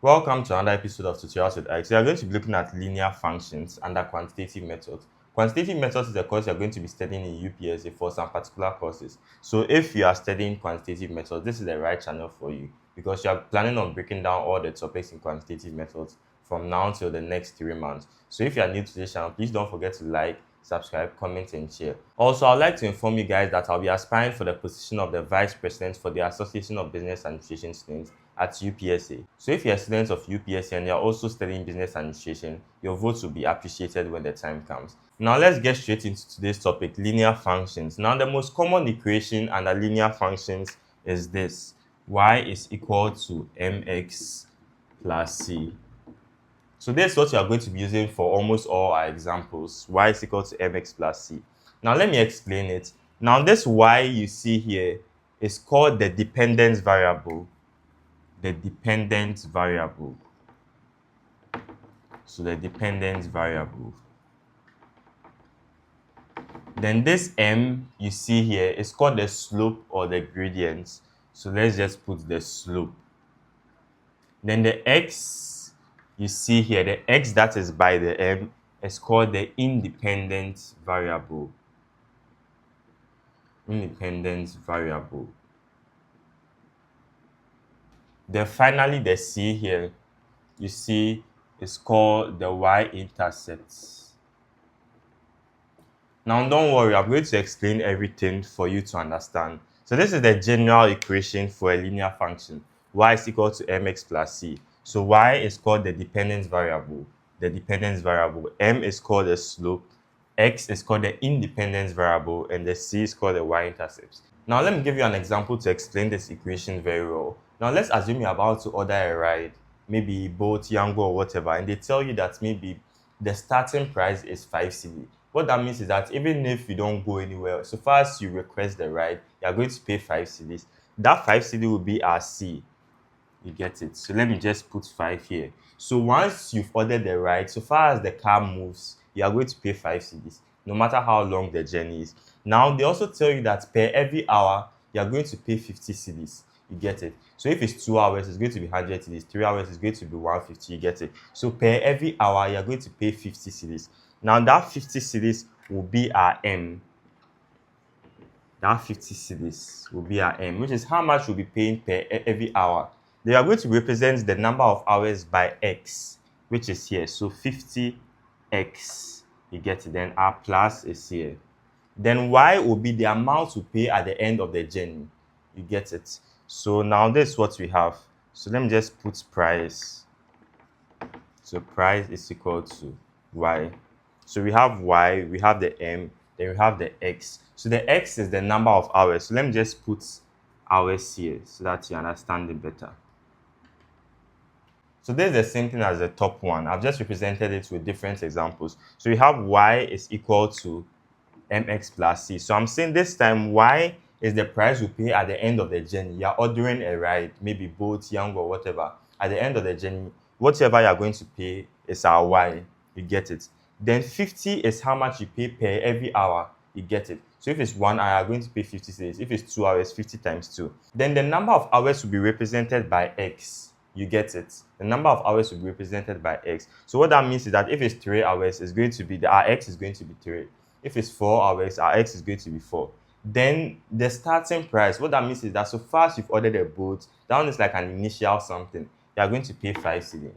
Welcome to another episode of Tutorials with Ike. So we are going to be looking at linear functions under quantitative methods. Quantitative methods is a course you are going to be studying in UPSA for some particular courses. So if you are studying quantitative methods, this is the right channel for you because you are planning on breaking down all the topics in quantitative methods from now till the next 3 months. So if you are new to this channel, please don't forget to like, subscribe, comment, and share. Also, I'd like to inform you guys that I'll be aspiring for the position of the Vice President for the Association of Business Administration Students at UPSA. So if you're a student of UPSA and you're also studying business administration, your votes will be appreciated when the time comes. Now let's get straight into today's topic, linear functions. Now the most common equation under linear functions is this: y is equal to mx plus c. So this is what you are going to be using for almost all our examples. Y is equal to mx plus c. Now let me explain it. Now this y you see here is called the dependence variable. The dependence variable. So the dependence variable. Then this m you see here is called the slope or the gradient. So let's just put the slope. Then the x you see here, the x that is by the m is called the independent variable. Independent variable. Then finally the c here you see is called the y-intercept. Now don't worry, I'm going to explain everything for you to understand. So this is the general equation for a linear function. Y is equal to mx plus c. So y is called the dependence variable. The dependence variable. M is called the slope. X is called the independence variable. And the c is called the y-intercept. Now let me give you an example to explain this equation very well. Now let's assume you're about to order a ride, maybe Bolt, Yango, or whatever, and they tell you that maybe the starting price is 5 cedi. What that means is that even if you don't go anywhere, so far as you request the ride, you are going to pay 5 cedis. That 5 cedi will be our C. You get it? So let me just put 5 here. So once you've ordered the ride, so far as the car moves, you are going to pay 5 cedis, no matter how long the journey is. Now, they also tell you that per every hour, you are going to pay 50 cedis. You get it? So if it's 2 hours, it's going to be 100 cedis. 3 hours, it's going to be 150. You get it? So per every hour, you are going to pay 50 cedis. Now that 50 cedis will be our M. That 50 cedis will be our M, which is how much we'll be paying per every hour. They are going to represent the number of hours by X, which is here. So 50X. You get it? Then our plus is here. Then Y will be the amount we pay at the end of the journey. You get it? So now this is what we have. So let me just put price. So price is equal to Y. So we have Y, we have the M, then we have the X. So the X is the number of hours. So let me just put hours here so that you understand it better. So this is the same thing as the top one. I've just represented it with different examples. So we have Y is equal to mx plus c. So I'm saying this time Y is the price we pay at the end of the journey. You're ordering a ride, maybe Bolt, Yango, or whatever. At the end of the journey, whatever you're going to pay is our Y. You get it? Then 50 is how much you pay per every hour. You get it? So if it's 1 hour, you're going to pay 50 cedis. If it's 2 hours, 50 times 2. Then the number of hours will be represented by X. You get it? The number of hours will be represented by X. So what that means is that if it's 3 hours, it's going to be our X is going to be 3. If it's 4 hours, our X is going to be 4. Then the starting price, what that means is that so far as you've ordered a boat, that one is like an initial something. You are going to pay 5 cedi.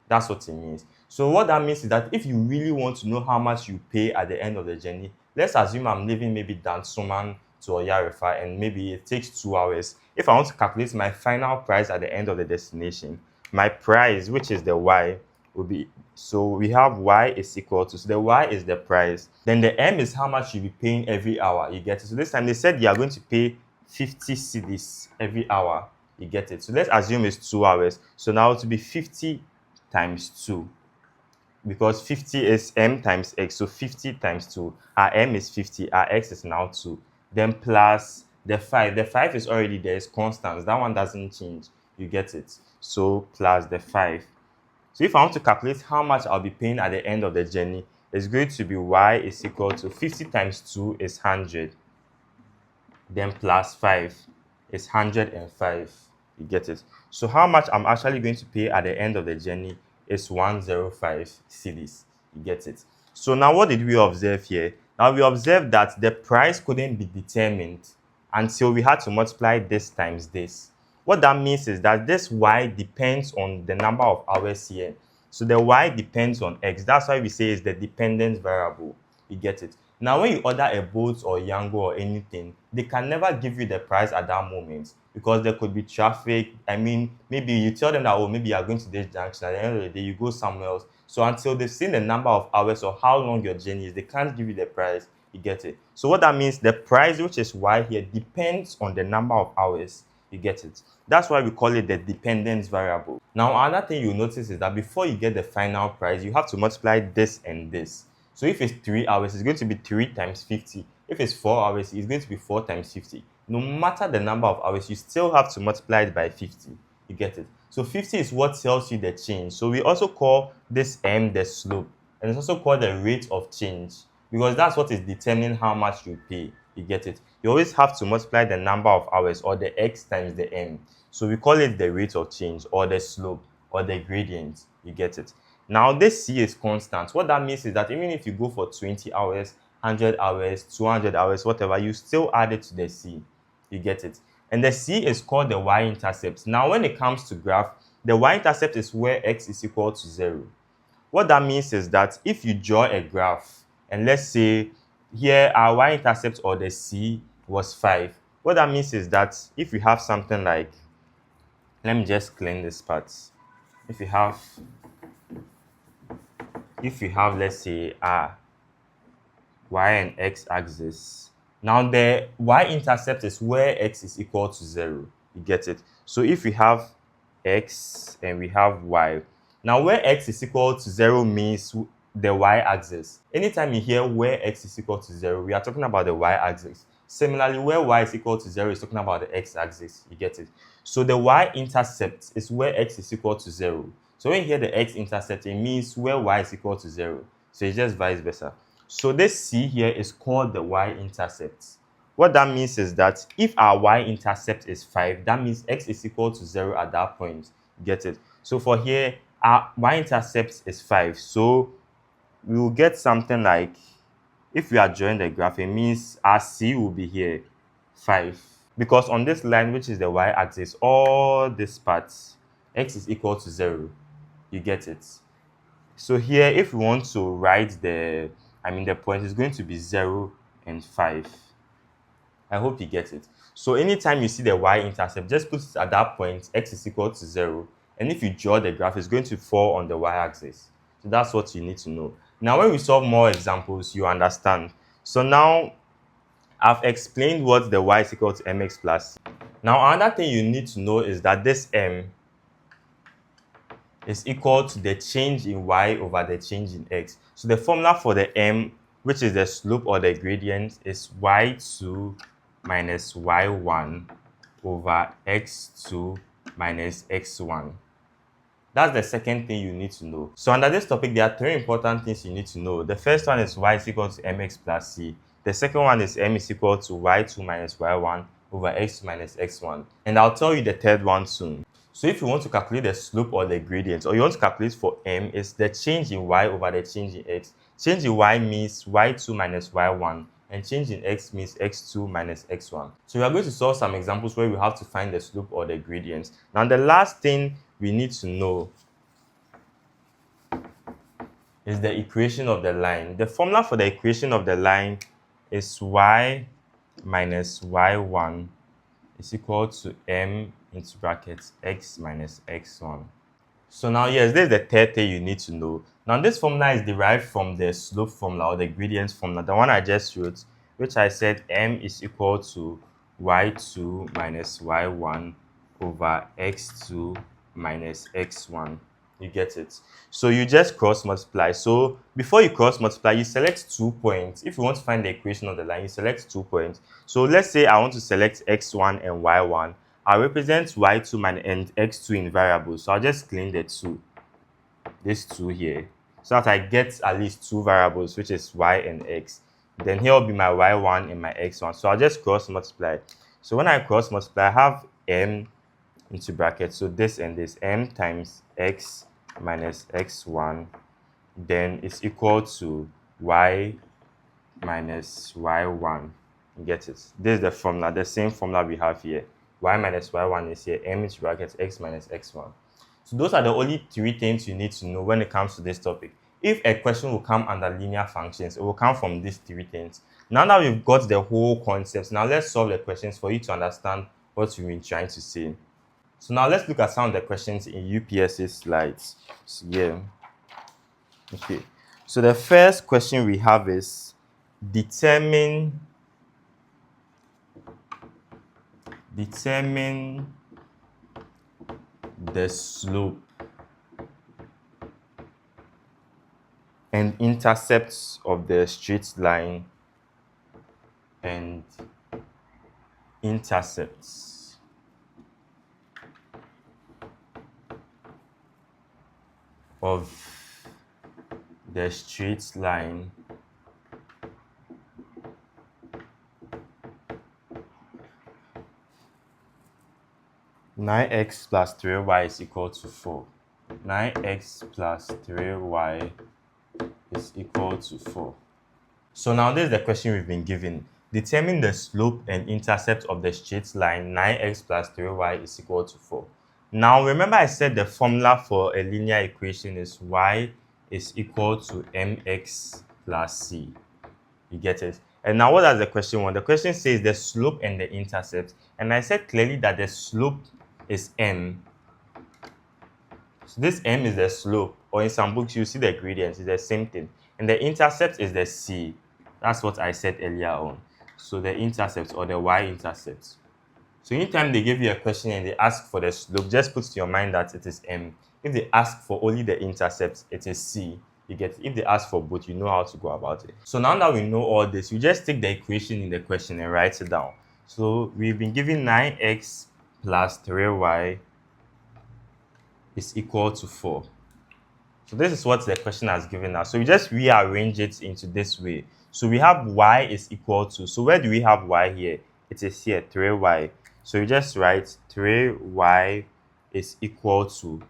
That's what it means. So what that means is that if you really want to know how much you pay at the end of the journey, let's assume I'm leaving maybe Dansoman to Oyarifa and maybe it takes 2 hours. If I want to calculate my final price at the end of the destination, my price, which is the Y, will be, so we have Y is equal to, so the Y is the price. Then the M is how much you'll be paying every hour. You get it? So this time they said you are going to pay 50 cedis every hour. You get it? So let's assume it's 2 hours. So now it will be 50 times 2. Because 50 is M times X. So 50 times 2. Our M is 50. Our X is now 2. Then plus the 5. The 5 is already there. It's constant. That one doesn't change. You get it? So plus the 5. So if I want to calculate how much I'll be paying at the end of the journey, it's going to be Y is equal to 50 times 2 is 100. Then plus 5 is 105. You get it? So how much I'm actually going to pay at the end of the journey is 105 cedis. You get it? So now what did we observe here? Now we observed that the price couldn't be determined until we had to multiply this times this. What that means is that this y depends on the number of hours here. So the y depends on x. That's why we say it's the dependent variable. You get it? Now, when you order a boat or Yango or anything, they can never give you the price at that moment because there could be traffic. I mean, maybe you tell them that, oh, maybe you are going to this junction. At the end of the day, you go somewhere else. So until they've seen the number of hours or how long your journey is, they can't give you the price. You get it? So what that means, the price, which is y here, depends on the number of hours. You get it? That's why we call it the dependence variable. Now, another thing you notice is that before you get the final price, you have to multiply this and this. So if it's 3 hours, it's going to be 3 times 50. If it's 4 hours, it's going to be 4 times 50. No matter the number of hours, you still have to multiply it by 50. You get it? So 50 is what tells you the change. So we also call this m the slope. And it's also called the rate of change because that's what is determining how much you pay. You get it? You always have to multiply the number of hours or the x times the m. So we call it the rate of change or the slope or the gradient. You get it? Now, this c is constant. What that means is that even if you go for 20 hours, 100 hours, 200 hours, whatever, you still add it to the c. You get it? And the c is called the y-intercept. Now, when it comes to graph, the y-intercept is where x is equal to 0. What that means is that if you draw a graph, and let's say here our y-intercept or the c was 5, what that means is that if you have something like, let me just clean this part. If you have, let's say, y and x axis, now the y-intercept is where x is equal to 0. You get it? So if we have x and we have y, now where x is equal to 0 means the y-axis. Anytime you hear where x is equal to 0, we are talking about the y-axis. Similarly, where y is equal to 0 is talking about the x-axis. You get it? So the y-intercept is where x is equal to 0. So when you hear the x-intercept, it means where y is equal to 0. So it's just vice versa. So this c here is called the y-intercept. What that means is that if our y-intercept is 5, that means x is equal to 0 at that point. Get it? So for here, our y-intercept is 5. So we will get something like, if we are drawing the graph, it means our c will be here, 5. Because on this line, which is the y-axis, all this part, x is equal to 0. You get it? So here, if we want to write the point is going to be 0 and 5. I hope you get it. So anytime you see the y-intercept, just put it at that point, x is equal to 0. And if you draw the graph, it's going to fall on the y-axis. So that's what you need to know. Now, when we solve more examples, you understand. So now, I've explained what the y is equal to mx plus c. Now, another thing you need to know is that this m is equal to the change in y over the change in x. So the formula for the m, which is the slope or the gradient, is y2 minus y1 over x2 minus x1. That's the second thing you need to know. So under this topic, there are 3 important things you need to know. The first one is y is equal to mx plus c. The second one is m is equal to y2 minus y1 over x2 minus x1. And I'll tell you the third one soon. So if you want to calculate the slope or the gradient, or you want to calculate for m, is the change in y over the change in x. Change in y means y2 minus y1, and change in x means x2 minus x1. So we are going to solve some examples where we have to find the slope or the gradient. Now the last thing we need to know is the equation of the line. The formula for the equation of the line is y minus y1 is equal to m into brackets x minus x1. So now, yes, this is the third thing you need to know. Now, this formula is derived from the slope formula or the gradient formula, the one I just wrote, which I said m is equal to y2 minus y1 over x2 minus x1. You get it? So you just cross multiply. So before you cross multiply, you select 2 points. If you want to find the equation of the line, you select 2 points. So let's say I want to select x1 and y1. I'll represent y2 and x2 in variables. So I'll just clean the 2, this 2 here, so that I get at least 2 variables, which is y and x. Then here will be my y1 and my x1. So I'll just cross multiply. So when I cross multiply, I have m into brackets. So this and this, m times x minus x1, then it's equal to y minus y1. You get it? This is the formula, the same formula we have here. Y minus y1 is here, m into brackets x minus x1. So those are the only three things you need to know when it comes to this topic. If a question will come under linear functions, it will come from these three things. Now that we've got the whole concept, now let's solve the questions for you to understand what we've been trying to say. So now let's look at some of the questions in UPS's slides. So yeah. Okay. So the first question we have is determine the slope and intercepts of the straight line and intercepts of the straight line nine x plus 3y is equal to 4. 9x plus 3y is equal to 4. So now this is the question we've been given. Determine the slope and intercept of the straight line 9x plus 3y is equal to 4. Now remember I said the formula for a linear equation is y is equal to mx plus c. You get it? And now what does the question want? The question says the slope and the intercept. And I said clearly that the slope is m. So this m is the slope, or in some books you see the gradient, it's the same thing. And the intercept is the c. That's what I said earlier on. So the intercept or the y-intercept. So anytime they give you a question and they ask for the slope, just put to your mind that it is m. If they ask for only the intercept, it is c. You get it? If they ask for both, you know how to go about it. So now that we know all this, you just take the equation in the question and write it down. So we've been given 9x plus 3y is equal to 4. So this is what the question has given us. So we just rearrange it into this way. So we have y is equal to, so where do we have y here? It is here, 3y. So you just write 3y is equal to,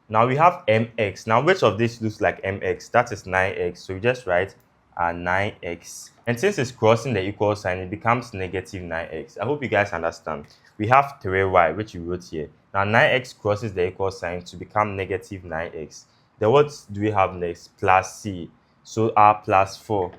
now we have mx. Now which of this looks like mx? That is 9x. So you just write 9x. And since it's crossing the equal sign, it becomes negative 9x. I hope you guys understand. We have 3y, which we wrote here. Now 9x crosses the equal sign to become negative 9x. Then what do we have next? Plus c. So our plus 4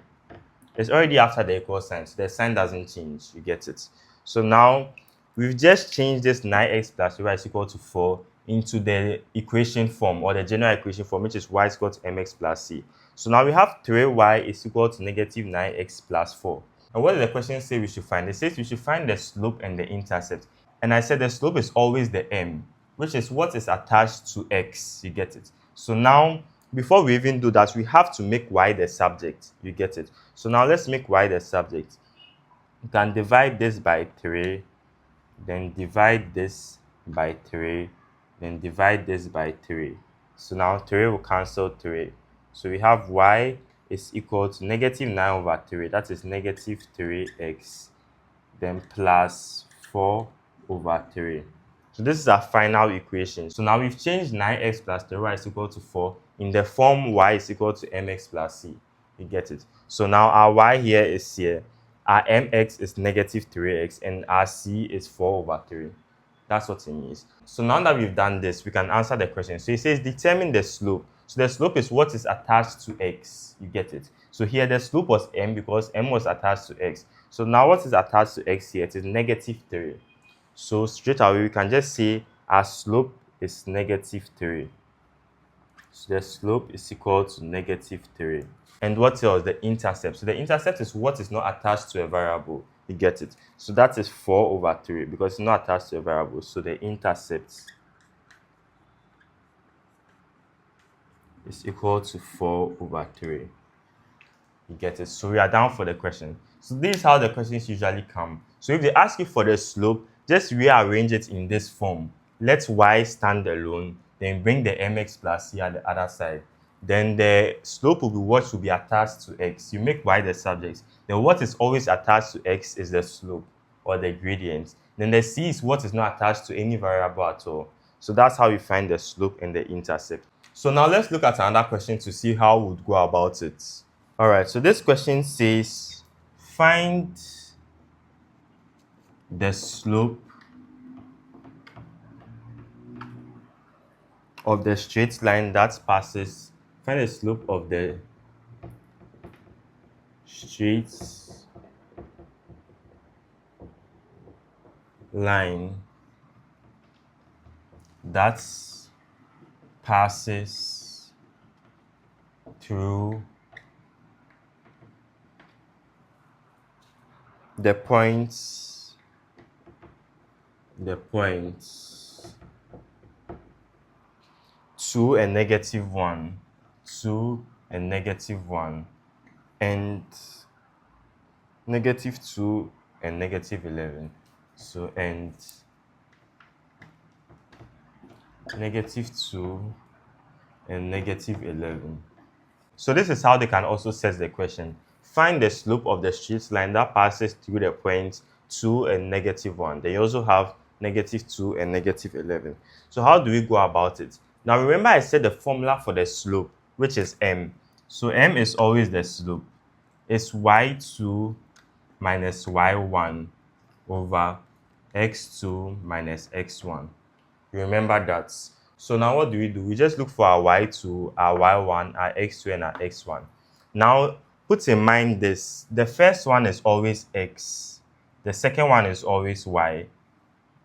is already after the equal sign, so the sign doesn't change. You get it? So now we've just changed this 9x plus y is equal to 4 into the equation form, or the general equation form, which is y is equal to mx plus c. So now we have 3y is equal to negative 9x plus 4. And what does the question say we should find? It says we should find the slope and the intercept. And I said the slope is always the m, which is what is attached to x. You get it? So now, before we even do that, we have to make y the subject. You get it? So now let's make y the subject. You can divide this by 3, then divide this by 3, then divide this by 3. So now 3 will cancel 3. So we have y is equal to negative 9 over 3. That is negative 3x. Then plus 4 over 3. So this is our final equation. So now we've changed 9x plus 3y is equal to 4 in the form y is equal to mx plus c. You get it? So now our y here is here. Our mx is negative 3x and our c is 4 over 3. That's what it means. So now that we've done this, we can answer the question. So it says determine the slope. So the slope is what is attached to x. You get it? So here the slope was m because m was attached to x. So now what is attached to x here? It is negative 3. So straight away we can just say our slope is negative 3. So the slope is equal to negative 3. And what else? The intercept. So the intercept is what is not attached to a variable. You get it? So that is 4 over 3 because it's not attached to a variable. So the intercept is equal to 4 over 3. You get it? So we are down for the question. So this is how the questions usually come. So if they ask you for the slope, just rearrange it in this form. Let y stand alone, then bring the mx plus c at the other side. Then the slope will be what will be attached to x. You make y the subject. Then what is always attached to x is the slope or the gradient. Then the c is what is not attached to any variable at all. So that's how we find the slope and the intercept. So now let's look at another question to see how we would go about it. All right, so this question says, find the slope of the straight line that passes, find the slope of the straight line that passes through the points 2 and -1, 2 and -1, and -2 and -11. So, and -2 and -11. So this is how they can also set the question. Find the slope of the straight line that passes through the points 2 and -1. Then you also have -2 and -11. So how do we go about it? Now remember I said the formula for the slope, which is m. So m is always the slope. It's y2 minus y1 over x2 minus x1. You remember that. So now what do? We just look for our y2, our y1, our x2, and our x1. Now put in mind this. The first one is always x. The second one is always y.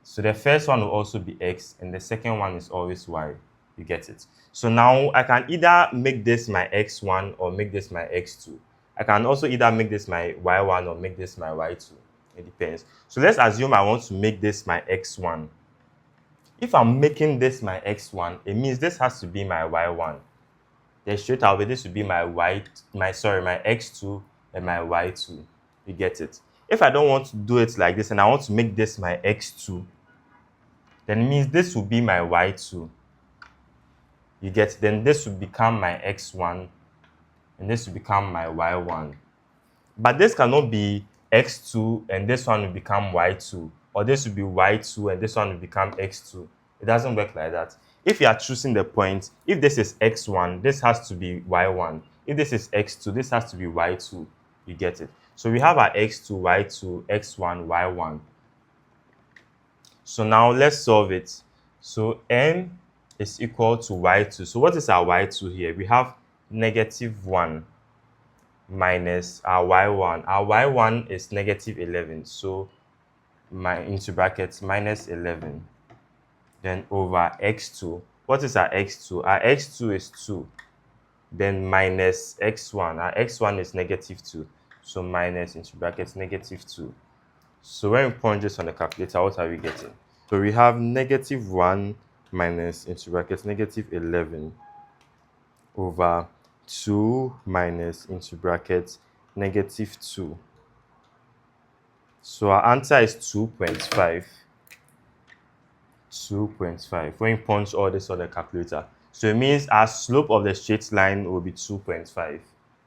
So the first one will also be x, and the second one is always y. You get it? So now I can either make this my x1 or make this my x2. I can also either make this my y1 or make this my y2. It depends. So let's assume I want to make this my x1. If I'm making this my x1, it means this has to be my y1. Then straight away, this would be my my x2 and my y2. You get it? If I don't want to do it like this and I want to make this my x2, then it means this will be my y2. You get it? Then this will become my x1 and this will become my y1. But this cannot be x2 and this one will become y2. Or this will be y2 and this one will become x2. It doesn't work like that. If you are choosing the point, if this is x1, this has to be y1. If this is x2, this has to be y2. You get it? So we have our x2, y2, x1, y1. So now let's solve it. So m is equal to y2. So what is our y2 here? We have -1 minus our y1. Our y1 is -11. So into brackets minus 11. Then over x2. What is our x2? Our x2 is 2. Then minus x1. Our x1 is -2. So minus into brackets -2. So when we punch this on the calculator, what are we getting? So we have -1 minus into brackets -11 over 2 minus into brackets -2. So our answer is 2.5. 2.5. When you punch all this on the calculator. So it means our slope of the straight line will be 2.5.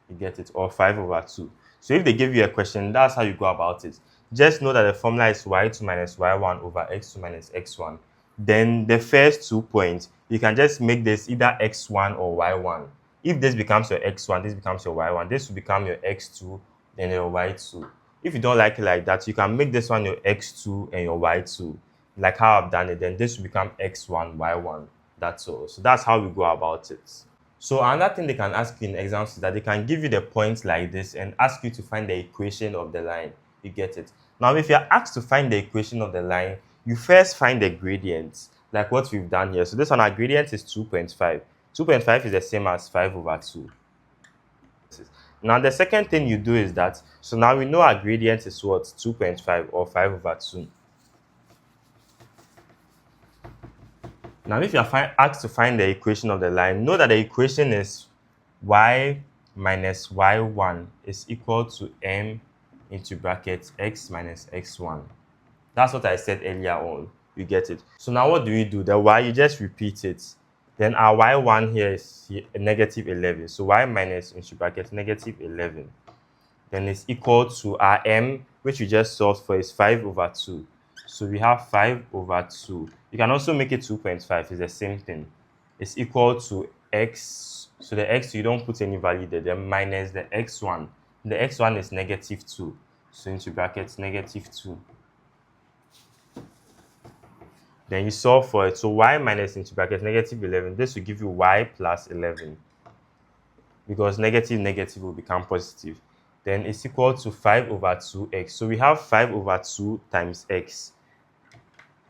You get it? Or 5/2. So if they give you a question, that's how you go about it. Just know that the formula is y2 minus y1 over x2 minus x1. Then the first 2 points, you can just make this either x1 or y1. If this becomes your x1, this becomes your y1. This will become your x2, then your y2. If you don't like it like that, you can make this one your x2 and your y2. Like how I've done it, then this will become x1, y1. That's all. So that's how we go about it. So another thing they can ask you in exams is that they can give you the points like this and ask you to find the equation of the line. You get it? Now, if you're asked to find the equation of the line, you first find the gradient, like what we've done here. So this one, our gradient is 2.5. 2.5 is the same as 5/2. Now, the second thing you do is that, so now we know our gradient is what? 2.5 or 5/2. Now, if you are asked to find the equation of the line, know that the equation is y minus y1 is equal to m into brackets x minus x1. That's what I said earlier on. You get it? So now what do? The y, you just repeat it. Then our y1 here is -11. So y minus into brackets -11. Then it's equal to our m, which we just solved for, is 5/2. So we have 5 over 2. You can also make it 2.5. It's the same thing. It's equal to x. So the x, you don't put any value there. Then minus the x1. The x1 is negative 2. So into brackets, negative 2. Then you solve for it. So y minus into brackets negative 11. This will give you y plus 11. Because negative negative will become positive. Then it's equal to 5 over 2x. So we have 5 over 2 times x.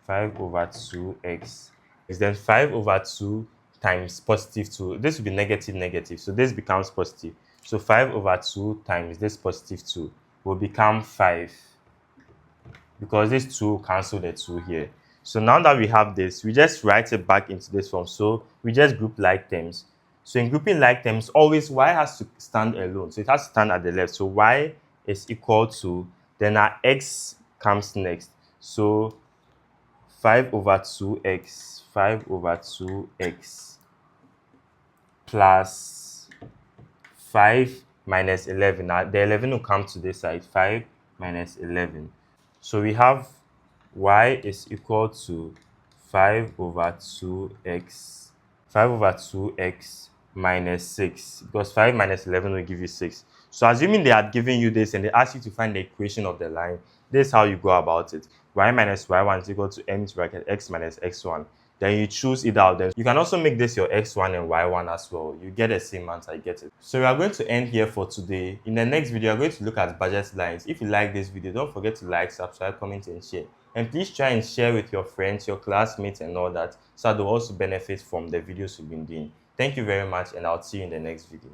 5 over 2x is then 5 over 2 times positive 2. This will be negative negative. So this becomes positive. So 5 over 2 times this positive 2 will become 5. Because this 2 cancel the 2 here. So now that we have this, we just write it back into this form. So we just group like terms. So in grouping like terms, always y has to stand alone. So it has to stand at the left. So y is equal to, then our x comes next. So 5 over 2x, 5 over 2x plus 5 minus 11. Now the 11 will come to this side, 5 minus 11. So we have y is equal to 5 over 2x, 5 over 2x minus 6, because 5 minus 11 will give you 6. So assuming they had given you this and they ask you to find the equation of the line, this is how you go about it. Y minus y1 is equal to m into bracket x minus x1. Then you choose either of them. You can also make this your x1 and y1 as well. You get the same answer, I get it. So we are going to end here for today. In the next video, we are going to look at budget lines. If you like this video, don't forget to like, subscribe, comment, and share. And please try and share with your friends, your classmates, and all that, so that they'll also benefit from the videos we've been doing. Thank you very much, and I'll see you in the next video.